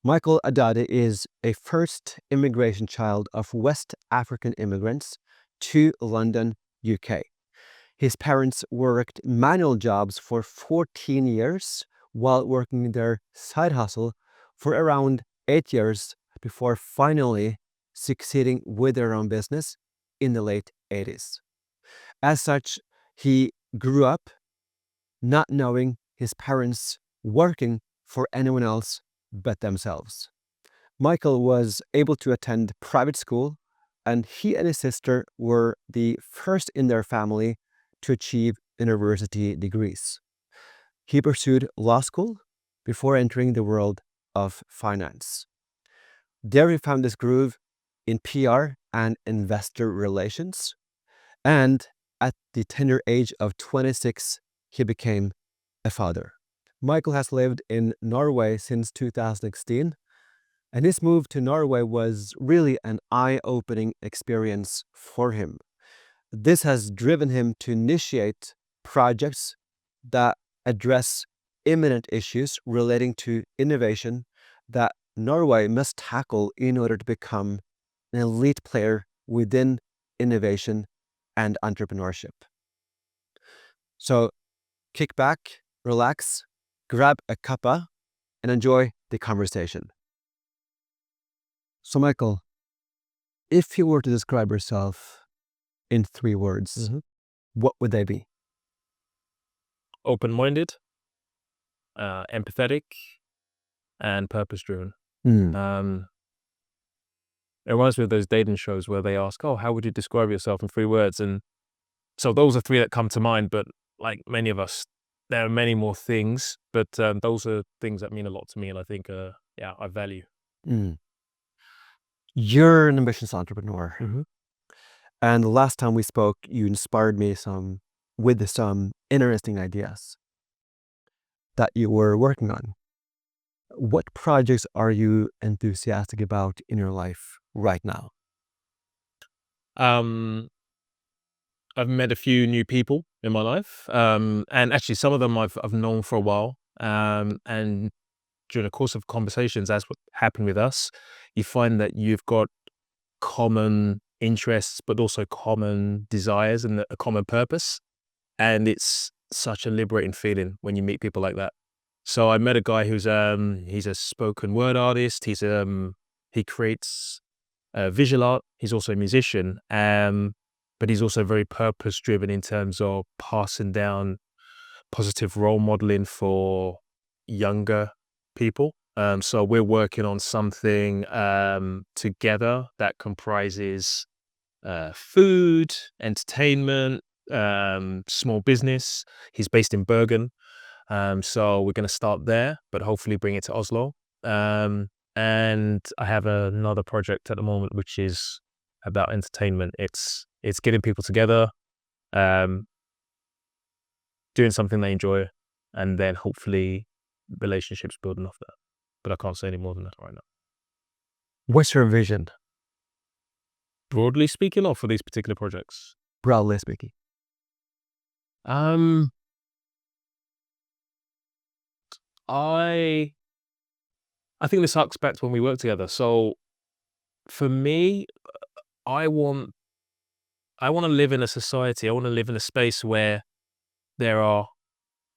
Michael Adade is a first immigration child of West African immigrants to London, UK. His parents worked manual jobs for 14 years while working their side hustle for around 8 years before finally succeeding with their own business in the late 80s. As such, he grew up not knowing his parents working for anyone else but themselves. Michael was able to attend private school, and he and his sister were the first in their family to achieve university degrees. He pursued law school before entering the world of finance. There he found his groove in PR and investor relations, and at the tender age of 26, he became a father. Michael has lived in Norway since 2016, and his move to Norway was really an eye-opening experience for him. This has driven him to initiate projects that address imminent issues relating to innovation that Norway must tackle in order to become an elite player within innovation and entrepreneurship. So kick back, relax, grab a cuppa, and enjoy the conversation. So Michael, if you were to describe yourself in 3 words, what would they be? Open-minded, empathetic, and purpose-driven. It reminds me of those dating shows where they ask, "Oh, how would you describe yourself in 3 words?" And so those are 3 that come to mind, but like many of us, there are many more things, but those are things that mean a lot to me, and I think, I value. You're an ambitious entrepreneur. And the last time we spoke, you inspired me with some interesting ideas that you were working on. What projects are you enthusiastic about in your life right now? I've met a few new people in my life, and actually some of them I've known for a while, and during the course of conversations, as what happened with us, you find that you've got common interests, but also common desires and a common purpose. And it's such a liberating feeling when you meet people like that. So I met a guy who's he's a spoken word artist. He creates visual art. He's also a musician, but he's also very purpose driven in terms of passing down positive role modeling for younger people. So we're working on something together that comprises food, entertainment, small business. He's based in Bergen. So we're going to start there, but hopefully bring it to Oslo. And I have another project at the moment, which is about entertainment. It's getting people together, doing something they enjoy, and then hopefully relationships building off that. But I can't say any more than that right now. What's your vision? Broadly speaking, or for these particular projects? Broadly speaking. I think this harks back to when we worked together. So for me, I want to live in a society. I want to live in a space where there are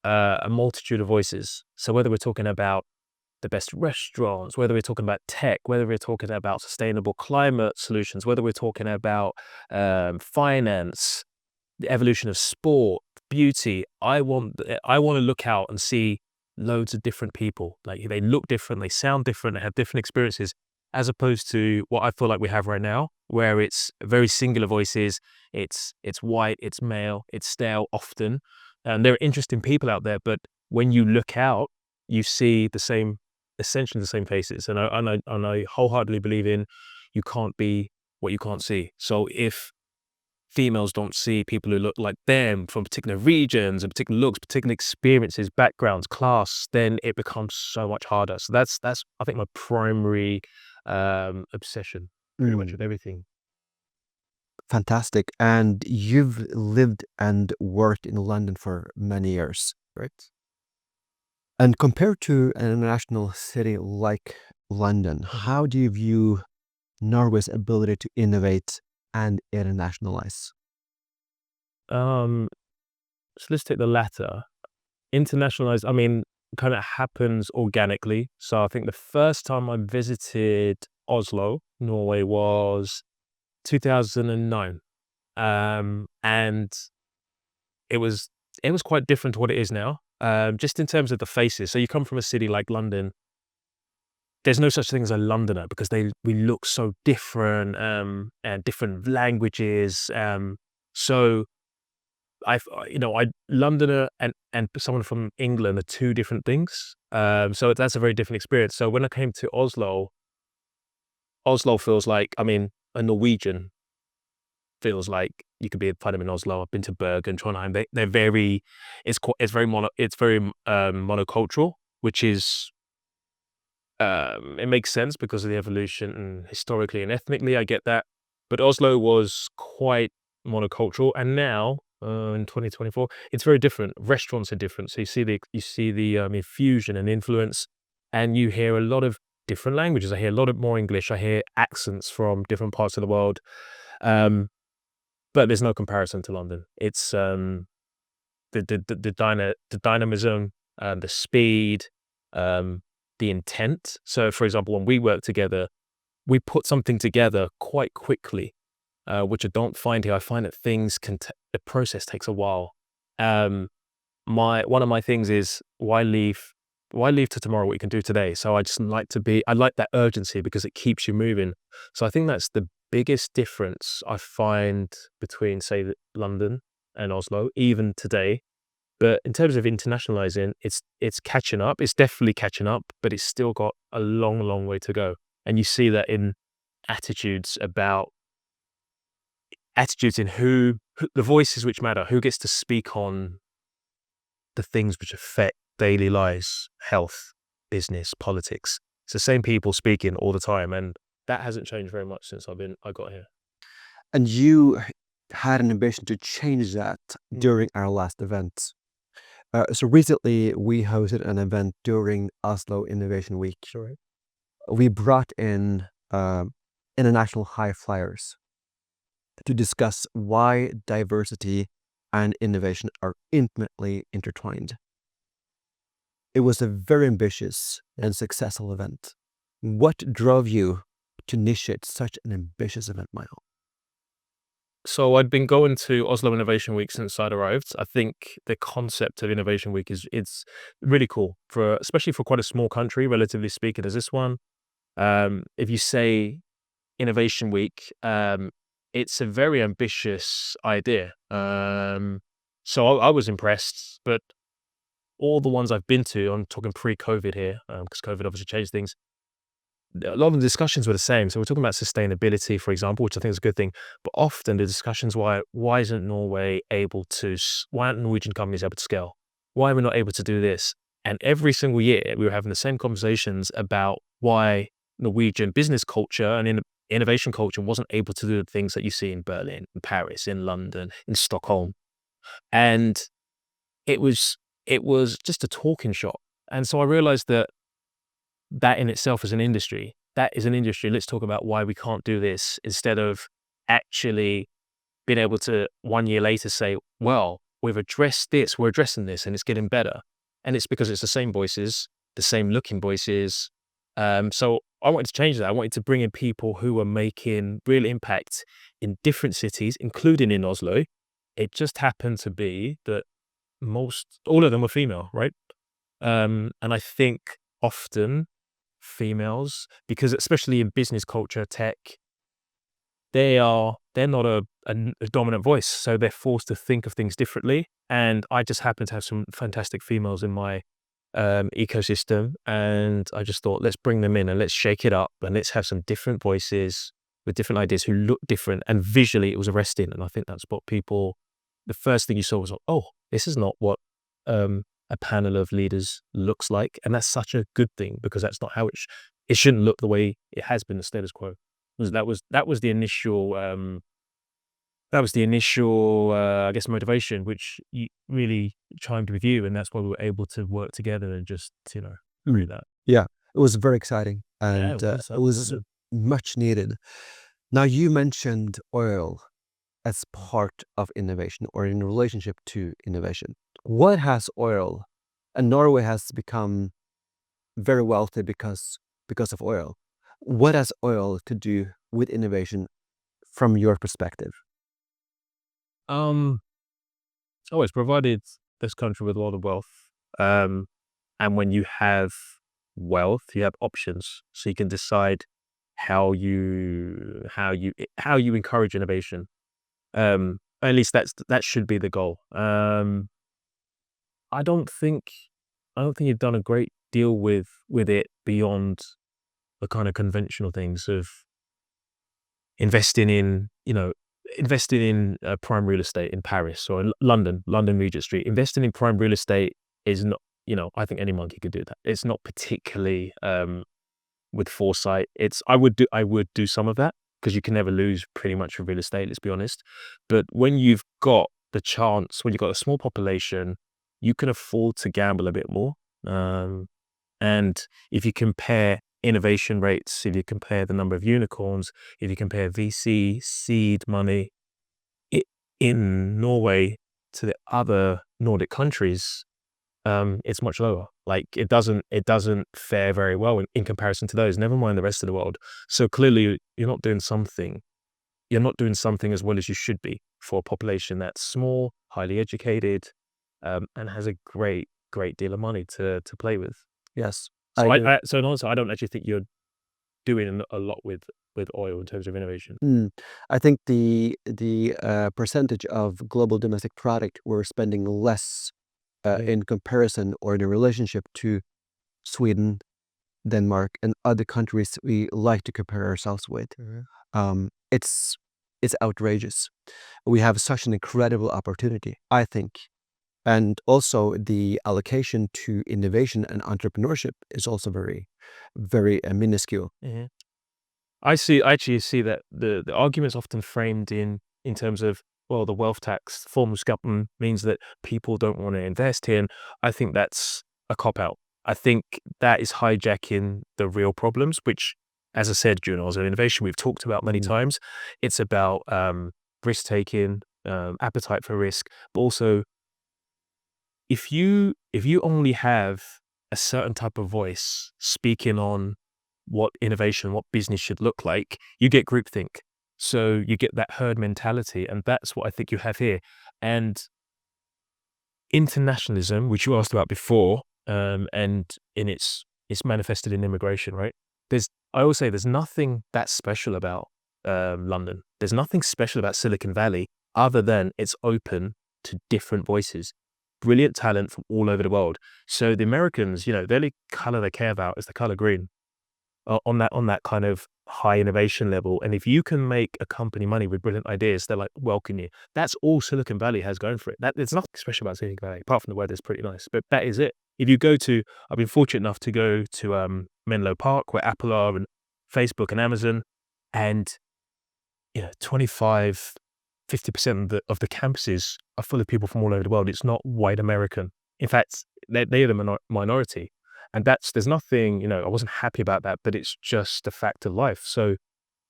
a multitude of voices. So whether we're talking about the best restaurants, whether we're talking about tech, whether we're talking about sustainable climate solutions, whether we're talking about finance, the evolution of sport, beauty, I want to look out and see loads of different people. Like they look different, they sound different, they have different experiences, as opposed to what I feel like we have right now, where it's very singular voices. It's white, it's male, it's stale often, and there are interesting people out there. But when you look out, you see essentially the same faces. And I wholeheartedly believe in you can't be what you can't see. So if females don't see people who look like them from particular regions and particular looks, particular experiences, backgrounds, class, then it becomes so much harder. So that's I think my primary obsession pretty much with everything. Fantastic. And you've lived and worked in London for many years, right? And compared to an international city like London. How do you view Norway's ability to innovate and internationalize? So let's take the latter. Internationalize, I mean, kind of happens organically. So I think the first time I visited Oslo, Norway, was 2009. And it was quite different to what it is now. Just in terms of the faces. So you come from a city like London, there's no such thing as a Londoner because we look so different, and different languages. So Londoner and someone from England are two different things. So that's a very different experience. So when I came to Oslo, Oslo feels like, I mean, a Norwegian feels like you could find them in Oslo. I've been to Bergen, Trondheim. They're very, it's very monocultural, which is, it makes sense because of the evolution and historically and ethnically. I get that, but Oslo was quite monocultural, and now in 2024, it's very different. Restaurants are different, so you see the infusion and influence, and you hear a lot of different languages. I hear a lot of more English. I hear accents from different parts of the world, but there's no comparison to London. It's the dynamism, the speed, the intent. So, for example, when we work together, we put something together quite quickly, which I don't find here. I find that the process takes a while. One of my things is why leave to tomorrow what you can do today? So I like that urgency because it keeps you moving. So I think that's the biggest difference I find between, say, London and Oslo, even today. But in terms of internationalizing, it's catching up. It's definitely catching up, but it's still got a long, long way to go. And you see that in attitudes in who the voices which matter, who gets to speak on the things which affect daily lives, health, business, politics. It's the same people speaking all the time, and that hasn't changed very much since I got here. And you had an ambition to change that during our last event. So recently, we hosted an event during Oslo Innovation Week. Sure. We brought in international high flyers to discuss why diversity and innovation are intimately intertwined. It was a very ambitious and successful event. What drove you to initiate such an ambitious event, Michael? So I'd been going to Oslo Innovation Week since I'd arrived. I think the concept of Innovation Week it's really cool especially for quite a small country, relatively speaking, as this one. If you say Innovation Week, it's a very ambitious idea. So I was impressed, but all the ones I've been to, I'm talking pre-COVID here, because COVID obviously changed things. A lot of the discussions were the same. So we're talking about sustainability, for example, which I think is a good thing. But often the discussions, why isn't Norway why aren't Norwegian companies able to scale? Why are we not able to do this? And every single year we were having the same conversations about why Norwegian business culture and innovation culture wasn't able to do the things that you see in Berlin, in Paris, in London, in Stockholm. And it was just a talking shop. And so I realized that in itself is an industry. That is an industry. Let's talk about why we can't do this instead of actually being able to 1 year later say, well, we're addressing this and it's getting better. And it's because it's the same voices, the same looking voices. So I wanted to change that. I wanted to bring in people who are making real impact in different cities, including in Oslo. It just happened to be that all of them were female, right? And I think often females, because especially in business culture, tech, they're not a dominant voice, so they're forced to think of things differently. And I just happen to have some fantastic females in my ecosystem, and I just thought, let's bring them in and let's shake it up and let's have some different voices with different ideas who look different, and visually it was arresting. And I think that's what the first thing you saw was like, oh, this is not what a panel of leaders looks like, and that's such a good thing because that's not how it shouldn't look the way it has been, the status quo. That was the initial I guess motivation, which really chimed with you, and that's why we were able to work together and just do that. Yeah, it was very exciting. Yeah, and it was it was absolutely. much needed. Now, you mentioned oil as part of innovation or in relationship to innovation. What has oil, and Norway has become very wealthy because of oil. What has oil to do with innovation from your perspective? Um, oh, it's provided this country with a lot of wealth. Um, and when you have wealth, you have options, so you can decide how you encourage innovation. At least that should be the goal. I don't think I don't think you've done a great deal with it beyond the kind of conventional things of investing in, investing in prime real estate in Paris or in London Regent Street. Investing in prime real estate is not, I think any monkey could do that. It's not particularly with foresight. I would do some of that because you can never lose pretty much with real estate. Let's be honest. But when you've got the chance, when you've got a small population, you can afford to gamble a bit more. Um, and if you compare innovation rates, if you compare the number of unicorns, if you compare VC seed money I in Norway to the other Nordic countries, it's much lower. Like it doesn't fare very well in comparison to those, never mind the rest of the world. So clearly you're not doing something as well as you should be for a population that's small, highly educated, and has a great deal of money to play with. Yes, I So agree. so and also I don't actually think you're doing a lot with oil in terms of innovation. Mm. I think the percentage of global domestic product we're spending less Mhm, in comparison or in a relationship to Sweden, Denmark, and other countries we like to compare ourselves with. mhm. It's outrageous. We have such an incredible opportunity, I think. And also the allocation to innovation and entrepreneurship is also very, very minuscule. Mhm. I actually see that the argument's often framed in terms of, well, the wealth tax formsskatten means that people don't wanna invest here, and I think that's a cop-out. I think that is hijacking the real problems, which, as I said, during Oslo Innovation, we've talked about many Mm, times. It's about, risk-taking, appetite for risk, but also if you only have a certain type of voice speaking on what innovation, what business should look like, you get groupthink. So you get that herd mentality, and that's what I think you have here. And internationalism, which you asked about before, and in it's manifested in immigration, right? I always say there's nothing that special about London. There's nothing special about Silicon Valley other than it's open to different voices, brilliant talent from all over the world. So the Americans, the only color they care about is the color green on that kind of high innovation level. And if you can make a company money with brilliant ideas, they're like, welcome you. That's all Silicon Valley has going for it. There's nothing special about Silicon Valley, apart from the weather's pretty nice. But that is it. If you go to, I've been fortunate enough to go to Menlo Park, where Apple are, and Facebook and Amazon, and 25, 50% of the campuses are full of people from all over the world. It's not white American. In fact, they're the minority. And there's nothing, I wasn't happy about that, but it's just a fact of life. So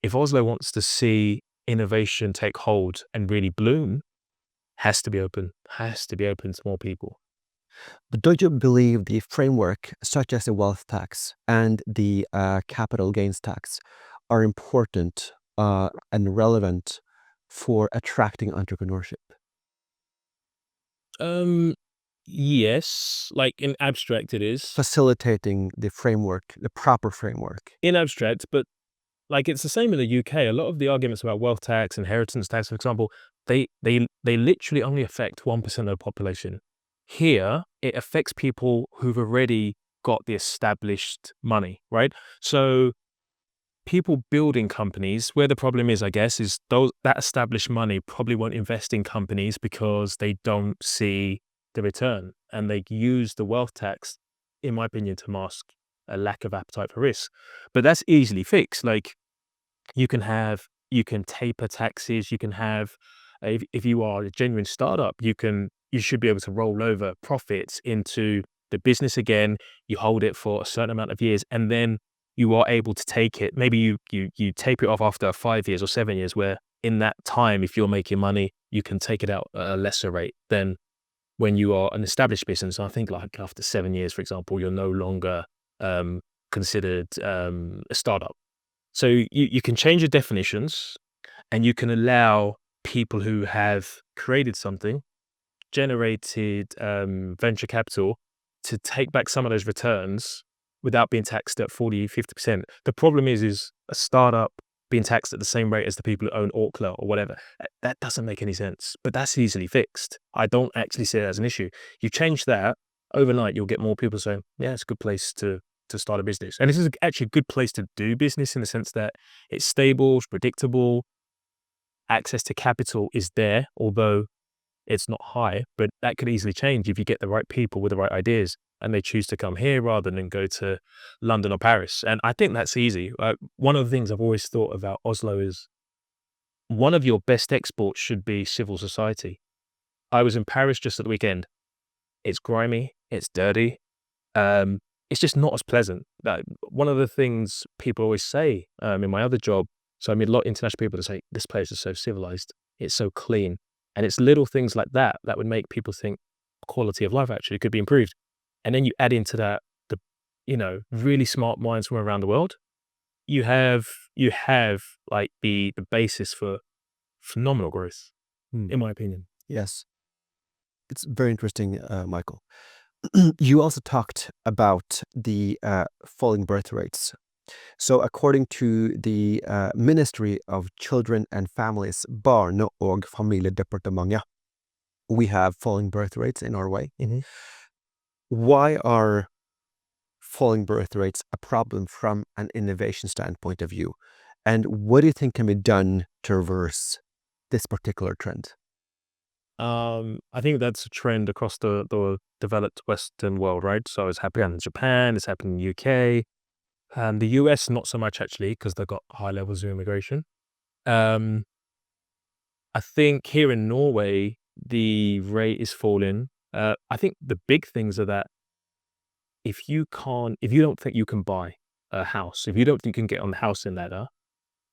if Oslo wants to see innovation take hold and really bloom, has to be open to more people. But don't you believe the framework, such as the wealth tax and the capital gains tax, are important and relevant for attracting entrepreneurship? Um, yes, like in abstract it is. Facilitating the framework, the proper framework. In abstract, but like, it's the same in the UK. A lot of the arguments about wealth tax, inheritance tax, for example, they literally only affect 1% of the population. Here, it affects people who've already got the established money, right? So people building companies, where the problem is, I guess, is that established money probably won't invest in companies because they don't see the return, and they use the wealth tax, in my opinion, to mask a lack of appetite for risk. But that's easily fixed. Like, you can taper taxes. You can have, if you are a genuine startup, you should be able to roll over profits into the business again. You hold it for a certain amount of years, and then you are able to take it. Maybe you tape it off after 5 years or 7 years, where in that time, if you're making money, you can take it out at a lesser rate than when you are an established business. I think like after 7 years, for example, you're no longer considered a startup. So you can change your definitions, and you can allow people who have created something, generated venture capital, to take back some of those returns without being taxed at 40, 50%. The problem is a startup being taxed at the same rate as the people who own Orkla or whatever. That doesn't make any sense, but that's easily fixed. I don't actually see it as an issue. You change that overnight, you'll get more people saying, yeah, it's a good place to start a business. And this is actually a good place to do business, in the sense that it's stable, it's predictable, access to capital is there, although it's not high, but that could easily change if you get the right people with the right ideas and they choose to come here rather than go to London or Paris. And I think that's easy. One of the things I've always thought about Oslo is one of your best exports should be civil society. I was in Paris just at the weekend. It's grimy, it's dirty, it's just not as pleasant. One of the things people always say in my other job, so I meet a lot of international people that say, this place is so civilized, it's so clean. And it's little things like that that would make people think quality of life actually could be improved. And then you add into that the really smart minds from around the world. You have like the basis for phenomenal growth, in my opinion. Yes. It's very interesting, Michael. You also talked about the falling birth rates. So according to the Ministry of Children and Families, Barne- og familiedepartementet, we have falling birth rates in Norway. Why are falling birth rates a problem from an innovation standpoint of view? And what do you think can be done to reverse this particular trend? I think that's a trend across the developed Western world, right? So it's happening in Japan, it's happening in the UK, and the US not so much actually, because they've got high levels of immigration. Um, I think here in Norway the rate is falling. I think the big things are that if you don't think you can buy a house, if you don't think you can get on the housing ladder,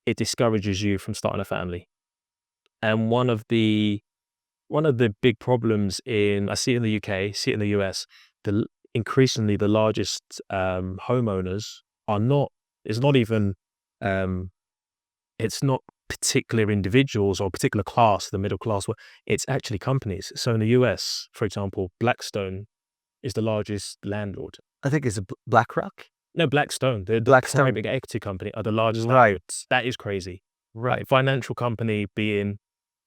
it discourages you from starting a family. And one of the big problems I see it in the UK, see it in the US, increasingly the largest homeowners are not, it's not even, it's not particular individuals or particular class, the middle class, it's actually companies. So in the US, for example, Blackstone is the largest landlord. I think it's BlackRock. No, Blackstone, the Blackstone. private equity company, are the largest Right. landlords. That is crazy. Right. Like financial company being,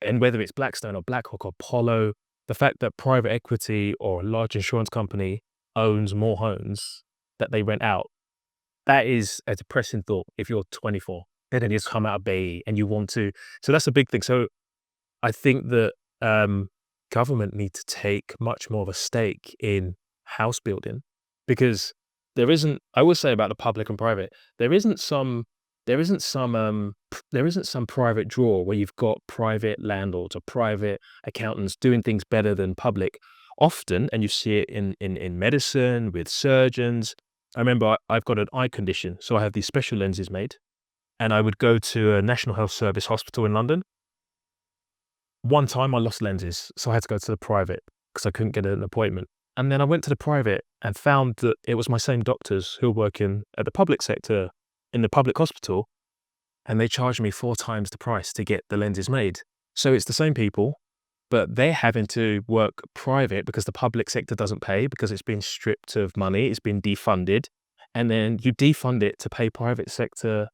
and whether it's Blackstone or BlackRock or Apollo, the fact that private equity or a large insurance company owns more homes that they rent out, that is a depressing thought if you're 24 and you've come out of BAE and you want to. So that's a big thing. So I think that government need to take much more of a stake in house building, because there isn't, I will say about the public and private, there isn't some private drawer where you've got private landlords or private accountants doing things better than public. Often, and you see it in medicine with surgeons. I remember I've got an eye condition, so I have these special lenses made, and I would go to a National Health Service hospital in London. One time I lost lenses, so I had to go to the private because I couldn't get an appointment. And then I went to the private and found that it was my same doctors who were working at the public sector in the public hospital, and they charged me 4 times the price to get the lenses made. So it's the same people, but they're having to work private because the public sector doesn't pay, because it's been stripped of money, it's been defunded, and then you defund it to pay private sector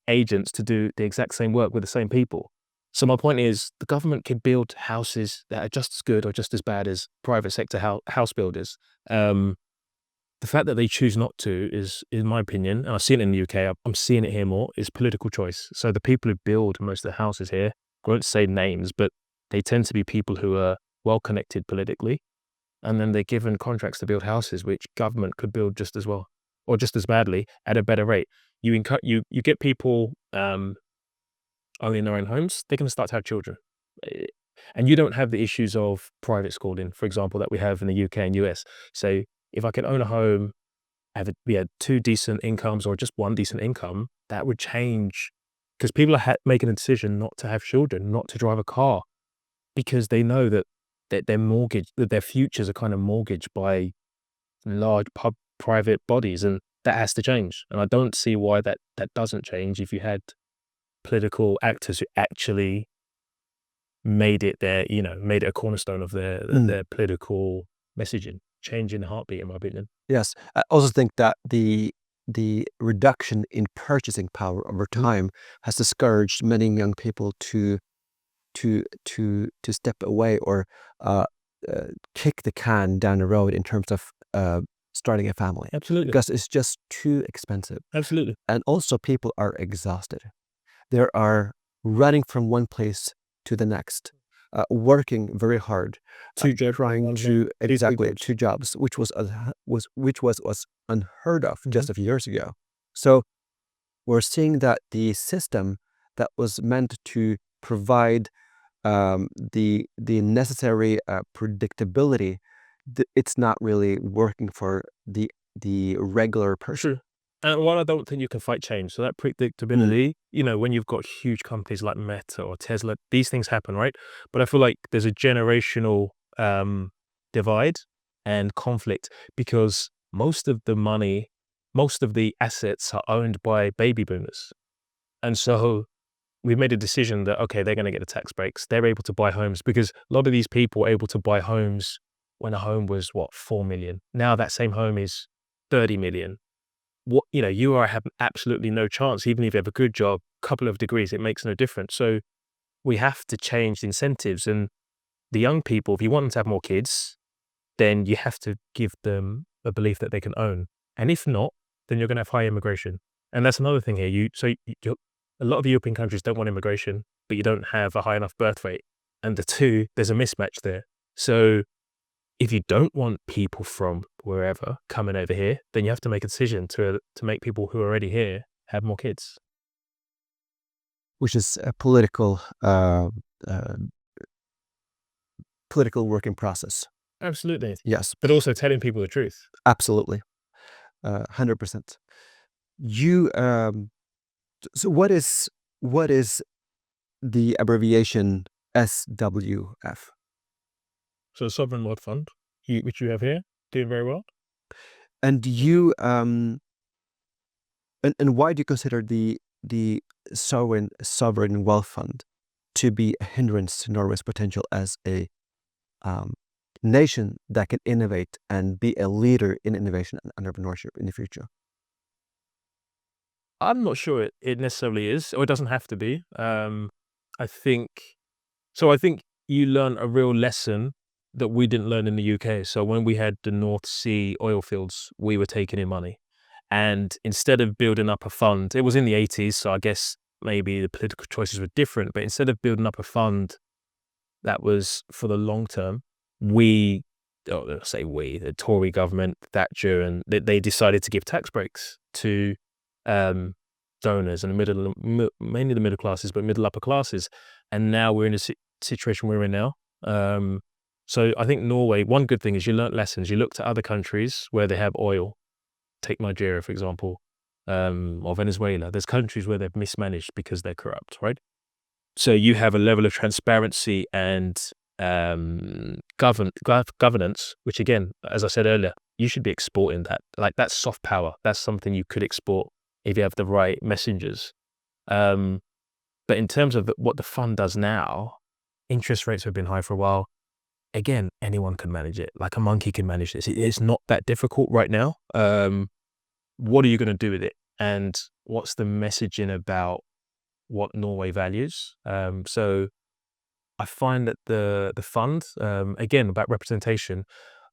agents to do the exact same work with the same people. So my point is, the government can build houses that are just as good or just as bad as private sector house builders. The fact that they choose not to is, in my opinion, and I've seen it in the UK, I'm seeing it here more, is political choice. So the people who build most of the houses here, I won't say names, but they tend to be people who are well connected politically, and then they're given contracts to build houses which government could build just as well or just as badly at a better rate. You get people owning their own homes, they're going to start to have children. And you don't have the issues of private schooling, for example, that we have in the UK and US. So if I can own a home, we had 2 decent incomes or just 1 decent income, that would change because people are making a decision not to have children, not to drive a car because they know that their futures are kind of mortgaged by large private bodies, and that has to change. And I don't see why that doesn't change if you had political actors who actually made it made it a cornerstone of their political messaging. Change in a heartbeat, in my opinion. Yes, I also think that the reduction in purchasing power over time has discouraged many young people to step away or kick the can down the road in terms of starting a family. Absolutely. Because it's just too expensive. Absolutely. And also people are exhausted. They are running from one place to the next, working very hard, 2 jobs, trying to exactly 2 jobs, which was unheard of just a few years ago. So we're seeing that the system that was meant to provide the necessary predictability, it's not really working for the regular person. True. And while I don't think you can fight change, so that predictability, when you've got huge companies like Meta or Tesla, these things happen, right? But I feel like there's a generational divide and conflict because most of the assets are owned by baby boomers. And so we've made a decision that, okay, they're going to get the tax breaks. They're able to buy homes because a lot of these people were able to buy homes when a home was, 4 million. Now that same home is 30 million. You have absolutely no chance, even if you have a good job, couple of degrees, it makes no difference. So we have to change the incentives. And the young people, if you want them to have more kids, then you have to give them a belief that they can own. And if not, then you're going to have high immigration. And that's another thing here. A lot of European countries don't want immigration, but you don't have a high enough birth rate. And the two, there's a mismatch there. So if you don't want people from wherever coming over here, then you have to make a decision to make people who are already here have more kids. Which is a political working process. Absolutely. Yes, But also telling people the truth. absolutely, 100%. You so what is the abbreviation SWF? So Sovereign Wealth Fund, which you have here, doing very well. And you and why do you consider the sovereign wealth fund to be a hindrance to Norway's potential as a nation that can innovate and be a leader in innovation and entrepreneurship in the future? I'm not sure it necessarily is, or it doesn't have to be. I think you learn a real lesson that we didn't learn in the UK. So when we had the North Sea oil fields, we were taking in money. And instead of building up a fund, it was in the 80s, so I guess maybe the political choices were different, but instead of building up a fund that was for the long term, the Tory government, Thatcher, and they decided to give tax breaks to donors and mainly the middle classes, but middle upper classes. And now we're in a situation we're in now. So I think Norway, one good thing is you learnt lessons. You look to other countries where they have oil. Take Nigeria, for example, or Venezuela. There's countries where they've mismanaged because they're corrupt, right? So you have a level of transparency and governance, which again, as I said earlier, you should be exporting that. Like that's soft power. That's something you could export if you have the right messengers. But in terms of what the fund does now, interest rates have been high for a while. Again, anyone can manage it. Like a monkey can manage this. It's not that difficult right now. What are you going to do with it? And what's the messaging about what Norway values? So I find that the fund, again, about representation,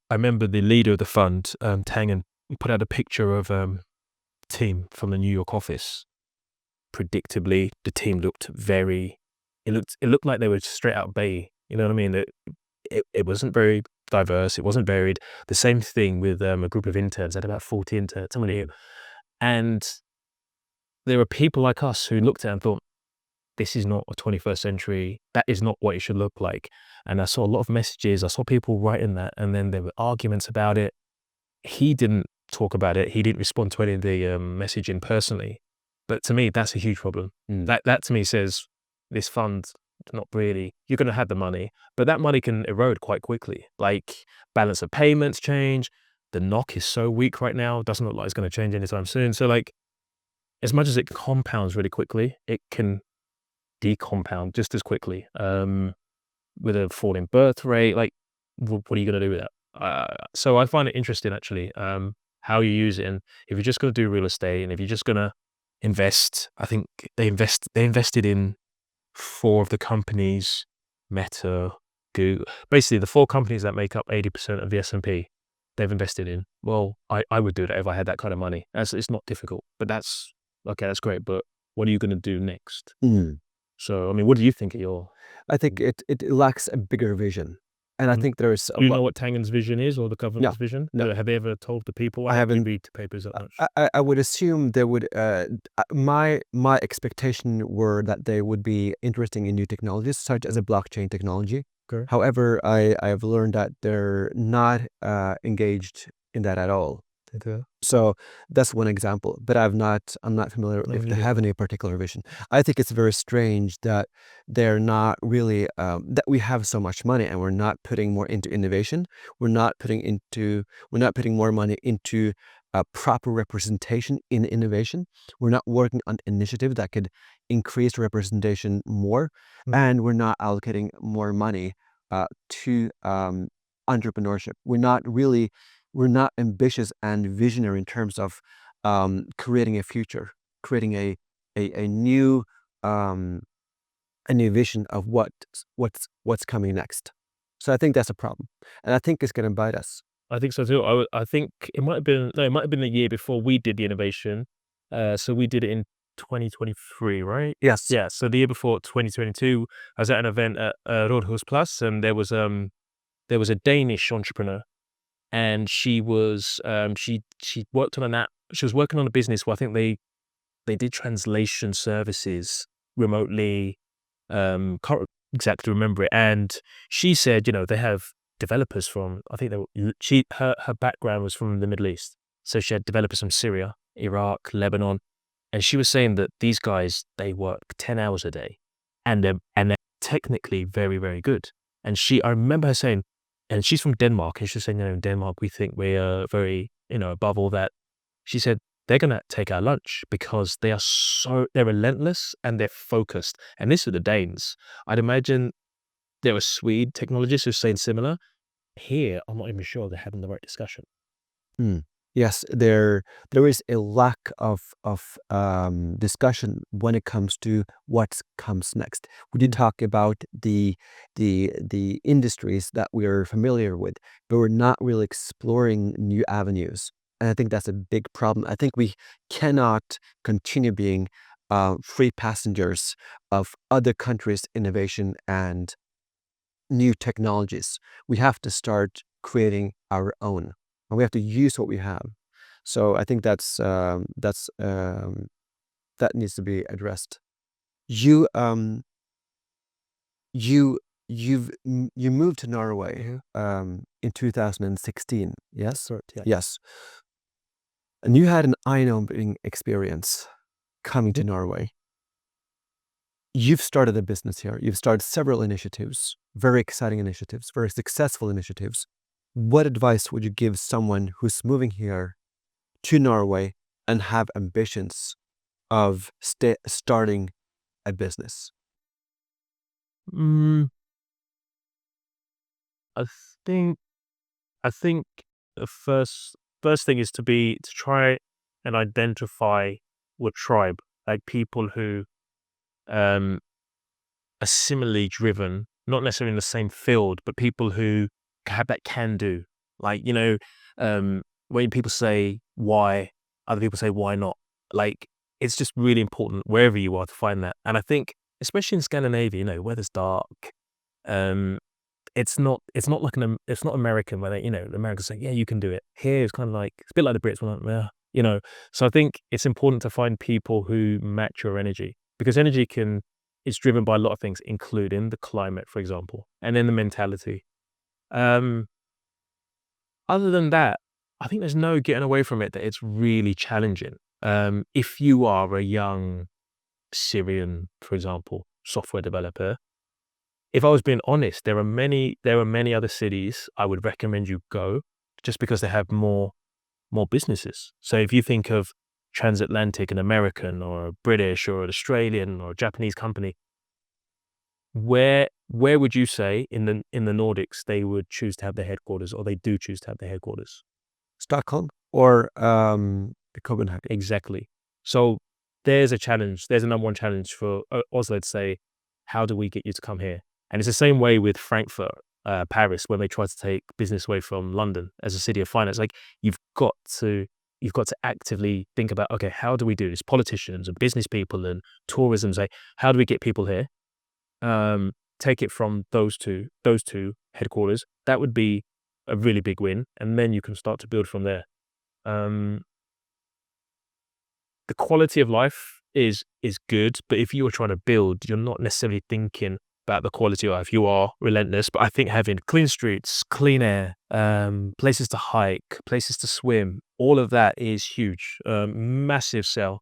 I remember the leader of the fund, Tangen, put out a picture of a team from the New York office. Predictably, the team looked it looked like they were straight out of Bay. You know what I mean? It wasn't very diverse. It wasn't varied. The same thing with a group of interns. I had about 40 interns, somebody, and there were people like us who looked at it and thought, this is not a 21st century. That is not what it should look like. And I saw a lot of messages. I saw people writing that, and then there were arguments about it. He didn't talk about it. He didn't respond to any of the messaging personally. But to me, that's a huge problem. That to me says this fund, not really, you're going to have the money, but that money can erode quite quickly. Like balance of payments change. The NOK is so weak right now. Doesn't look like it's going to change anytime soon. So like, as much as it compounds really quickly, it can decompound just as quickly. With a falling birth rate, like what are you going to do with that? So I find it interesting actually, how you use it. And if you're just going to do real estate and if you're just going to invest, I think they invested in 4 of the companies, Meta, Google, basically the 4 companies that make up 80% of the S&P, they've invested in. Well, I would do that if I had that kind of money. It's not difficult, but that's okay. That's great. But what are you going to do next? So, I mean, what do you think of your? I think it lacks a bigger vision, and I think there's a Do you lot. know what Tangen's vision is or the No, government's vision? no, Have they ever told the people? I I don't haven't. read the papers that much. I would assume they would. My expectation were that they would be interested in new technologies, such as a blockchain technology. Okay. However, I've learned that they're not engaged in that at all. So that's one example, but I'm not familiar No, if they neither have am I. any particular vision. I think it's very strange that they're not really that we have so much money and we're not putting more into innovation. We're not putting more money into proper representation in innovation. We're not working on initiative that could increase representation more, and we're not allocating more money to entrepreneurship. We're not ambitious and visionary in terms of creating a future, creating a new vision of what's coming next. So I think that's a problem, and I think it's going to bite us. I think so too. I think it might have been the year before we did the innovation. So we did it in 2023, right? Yes. Yeah. So the year before, 2022, I was at an event at Rådhusplas, and there was a Danish entrepreneur, and she worked on an app. She was working on a business where I think they did translation services remotely. Can't exactly remember it. And she said, they have developers from, I think her background was from the Middle East. So she had developers from Syria, Iraq, Lebanon. And she was saying that these guys, they work 10 hours a day and they're technically very, very good. And I remember her saying, and she's from Denmark, and she's saying, in Denmark, we think we are very, above all that. She said, they're going to take our lunch because they're relentless and they're focused. And this is the Danes. I'd imagine there were Swede technologists who are saying similar. Here, I'm not even sure they're having the right discussion. Yes, there is a lack of discussion when it comes to what comes next. We did talk about the industries that we're familiar with, but we're not really exploring new avenues. And I think that's a big problem. I think we cannot continue being free passengers of other countries' innovation and new technologies. We have to start creating our own, and we have to use what we have. So I think that needs to be addressed. You moved to Norway in 2016. Yes, Correct. Yeah. yes, and you had an eye-opening experience coming to Norway. You've started a business here. You've started several initiatives, very exciting initiatives, very successful initiatives. What advice would you give someone who's moving here to Norway and have ambitions of starting a business? I think the first thing is to try and identify with tribe, like people who are similarly driven, not necessarily in the same field, but people who have that can do. Like, when people say why, other people say why not. Like, it's just really important wherever you are to find that. And I think, especially in Scandinavia, weather's dark. It's not like it's not American where the Americans say, yeah, you can do it. Here it's kind of like, it's a bit like the Brits, we're like, yeah. So I think it's important to find people who match your energy, because energy it's driven by a lot of things, including the climate, for example, and then the mentality. Other than that, I think there's no getting away from it that it's really challenging. If you are a young Syrian, for example, software developer, if I was being honest, there are many other cities I would recommend you go just because they have more businesses. So if you think of transatlantic, an American or a British or an Australian or a Japanese company, where would you say in the Nordics they would choose to have their headquarters, or they do choose to have their headquarters? Stockholm or Copenhagen. Exactly. So there's a challenge. There's a number one challenge for Oslo to say, how do we get you to come here? And it's the same way with Frankfurt, Paris, when they try to take business away from London as a city of finance. Like you've got to actively think about, okay, how do we do this? Politicians and business people and tourism say, how do we get people here? Take it from those two headquarters. That would be a really big win, and then you can start to build from there. The quality of life is good, but if you are trying to build, you're not necessarily thinking about the quality of life. You are relentless, but I think having clean streets, clean air, places to hike, places to swim, all of that is huge. Massive sell.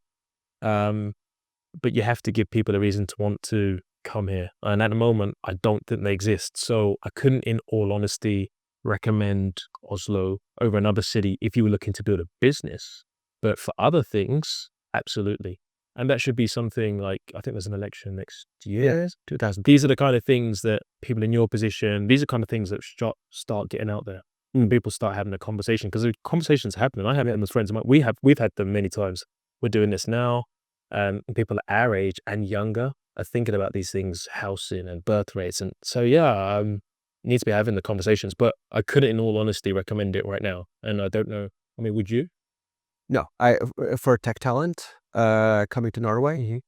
But you have to give people a reason to want to come here. And at the moment, I don't think they exist. So I couldn't, in all honesty, recommend Oslo over another city if you were looking to build a business. But for other things, absolutely. And that should be something like, I think there's an election next year, 2000. These are the kind of things that people in your position, these are kind of things that start getting out there. People start having a conversation, because the conversations are happening. I have them as friends of mine. We've had them many times. We're doing this now. People our age and younger are thinking about these things, housing and birth rates. And so, needs to be having the conversations, but I couldn't, in all honesty, recommend it right now. And I don't know. I mean, would you? No, for tech talent coming to Norway,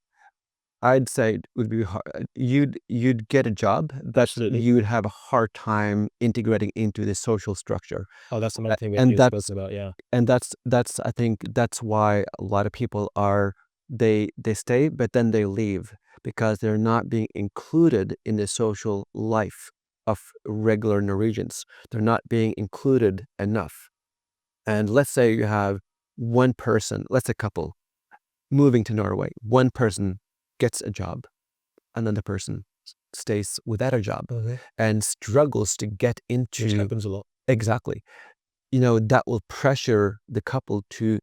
I'd say it would be hard. You'd get a job, but Absolutely. you would have a hard time integrating into the social structure. Oh, that's another thing we and have to discuss about. Yeah. And that's I think that's why a lot of people are they stay, but then they leave because they're not being included in the social life of regular Norwegians. They're not being included enough. And let's say you have one person, let's say a couple, moving to Norway. One person gets a job, another person stays without a job and struggles to get into. Which happens a lot. Exactly. That will pressure the couple to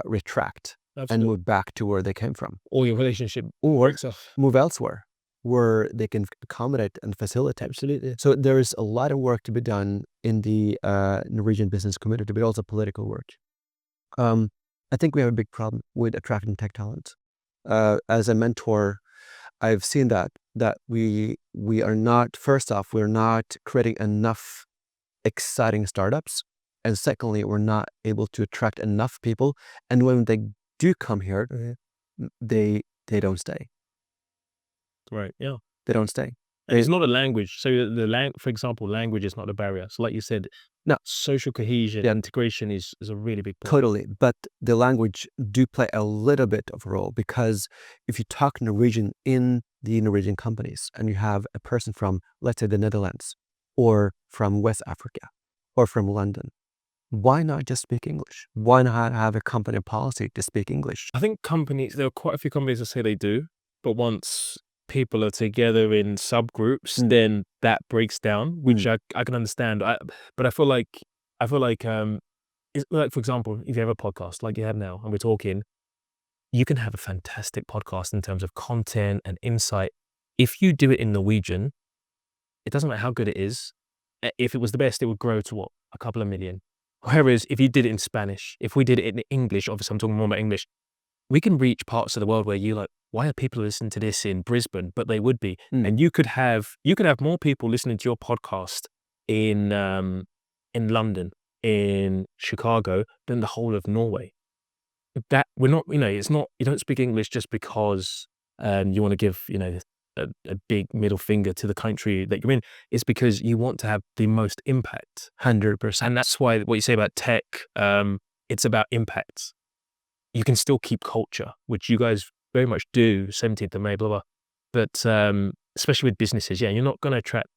retract and move back to where they came from. Or your relationship Or breaks off. move elsewhere where they can accommodate and facilitate. Absolutely. So there is a lot of work to be done in the Norwegian business community, but also political work. I think we have a big problem with attracting tech talent. As a mentor, I've seen that we are not, first off, we're not creating enough exciting startups. And secondly, we're not able to attract enough people. And when they do come here, they don't stay. Right. Yeah. They don't stay. And it's not a language. So for example, language is not a barrier. So like you said, No. social cohesion, integration is a really big point. Totally. But the language do play a little bit of a role, because if you talk Norwegian in the Norwegian companies and you have a person from, let's say, the Netherlands or from West Africa or from London, why not just speak English? Why not have a company policy to speak English? I think there are quite a few companies that say they do, but once people are together in subgroups, then that breaks down, which I can understand. But I feel like it's like, for example, if you have a podcast like you have now and we're talking, you can have a fantastic podcast in terms of content and insight. If you do it in Norwegian, it doesn't matter how good it is. If it was the best, it would grow to a couple of million. Whereas if you did it in Spanish, if we did it in English, obviously I'm talking more about English, we can reach parts of the world where you're like, why are people listening to this in Brisbane? But they would be. And you could have more people listening to your podcast in London, in Chicago, than the whole of Norway. That we're not, it's not, you don't speak English just because you want to give, a big middle finger to the country that you're in. It's because you want to have the most impact. 100%. And that's why what you say about tech, it's about impact. You can still keep culture, which you guys very much do, 17th of May, blah, blah. But especially with businesses, you're not going to attract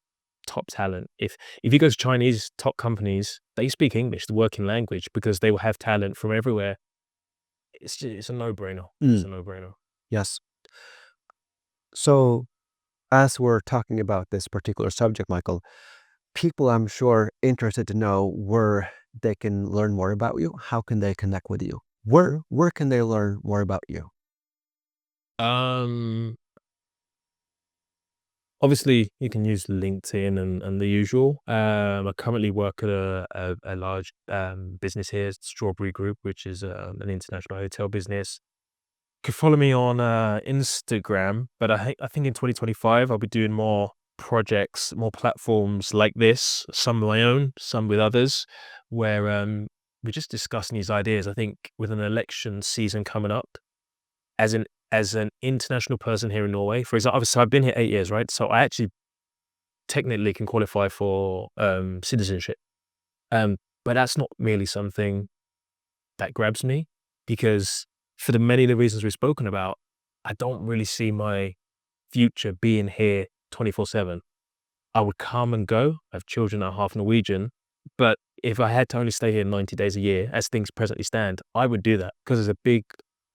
top talent. If you go to Chinese top companies, they speak English, the working language, because they will have talent from everywhere. It's a no-brainer. It's a no-brainer. Yes. So, as we're talking about this particular subject, Michael, people, I'm sure, interested to know where they can learn more about you. How can they connect with you? Where can they learn more about you? Obviously, you can use LinkedIn and the usual. I currently work at a large business here, Strawberry Group, which is an international hotel business. You can follow me on Instagram, but I think in 2025 I'll be doing more projects, more platforms like this, some of my own, some with others, where we're just discussing these ideas. I think with an election season coming up, as an international person here in Norway, for example, so I've been here 8 years, right? So I actually technically can qualify for citizenship. But that's not merely something that grabs me, because for the many of the reasons we've spoken about, I don't really see my future being here 24/7. I would come and go. I have children that are half Norwegian, but if I had to only stay here 90 days a year, as things presently stand, I would do that, because there's a big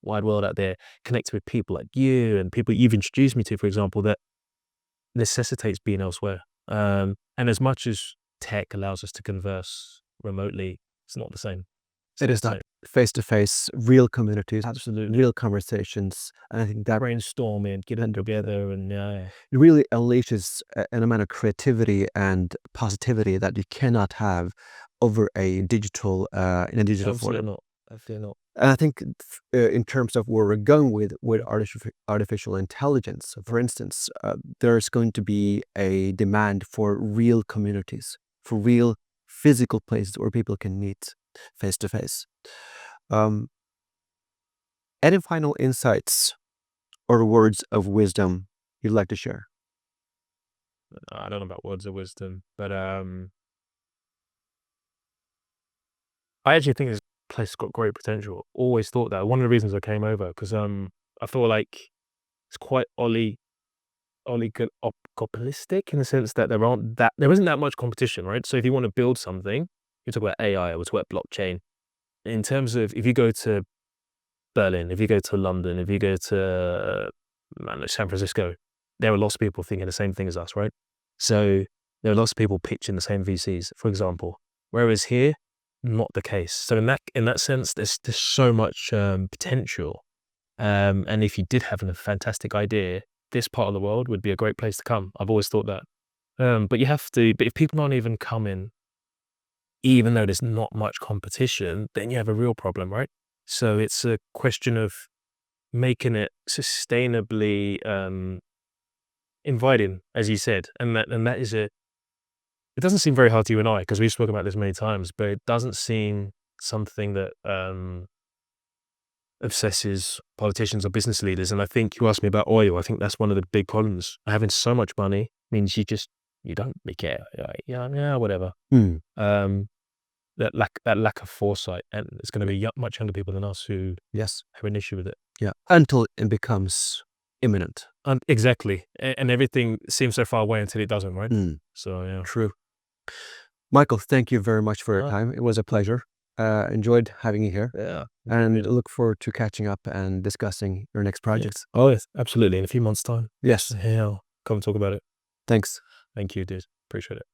wide world out there, connected with people like you and people you've introduced me to, for example, that necessitates being elsewhere. And as much as tech allows us to converse remotely, it's not the same. It's It not is the not same. face-to-face, real communities, Absolutely. real conversations, and I think that Brainstorming, get them 100%. together, and It really unleashes an amount of creativity and positivity that you cannot have over a digital in a digital absolutely forum. not. Absolutely not. And I think in terms of where we're going with artificial intelligence, for instance, there's going to be a demand for real communities, for real physical places where people can meet face to face. Any final insights or words of wisdom you'd like to share? I don't know about words of wisdom, but I actually think this place has got great potential. Always thought that. One of the reasons I came over, because I feel like it's quite oligopolistic, in the sense that there isn't that much competition, right? So if you want to build something, you talk about AI, or talk about blockchain. In terms of, if you go to Berlin, if you go to London, if you go to I don't know, San Francisco, there are lots of people thinking the same thing as us, right? So there are lots of people pitching the same VCs, for example. Whereas here, not the case. So in that sense, there's so much potential. And if you did have a fantastic idea, this part of the world would be a great place to come. I've always thought that. But if people aren't even coming, even though there's not much competition, then you have a real problem, right? So it's a question of making it sustainably inviting, as you said, and that is it doesn't seem very hard to you and I, because we've spoken about this many times, but it doesn't seem something that obsesses politicians or business leaders. And I think you asked me about oil. I think that's one of the big problems. Having so much money means you don't really care. Yeah, whatever. That lack of foresight, and it's going to be much younger people than us who Yes. have an issue with it. Yeah. Until it becomes imminent. Exactly, and everything seems so far away until it doesn't, right? So yeah. True. Michael, thank you very much for your time. It was a pleasure. Enjoyed having you here. Yeah. And look forward to catching up and discussing your next projects. Oh, yes, absolutely. In a few months' time. Yes. Yeah, I'll come talk about it. Thanks. Thank you, dude. Appreciate it.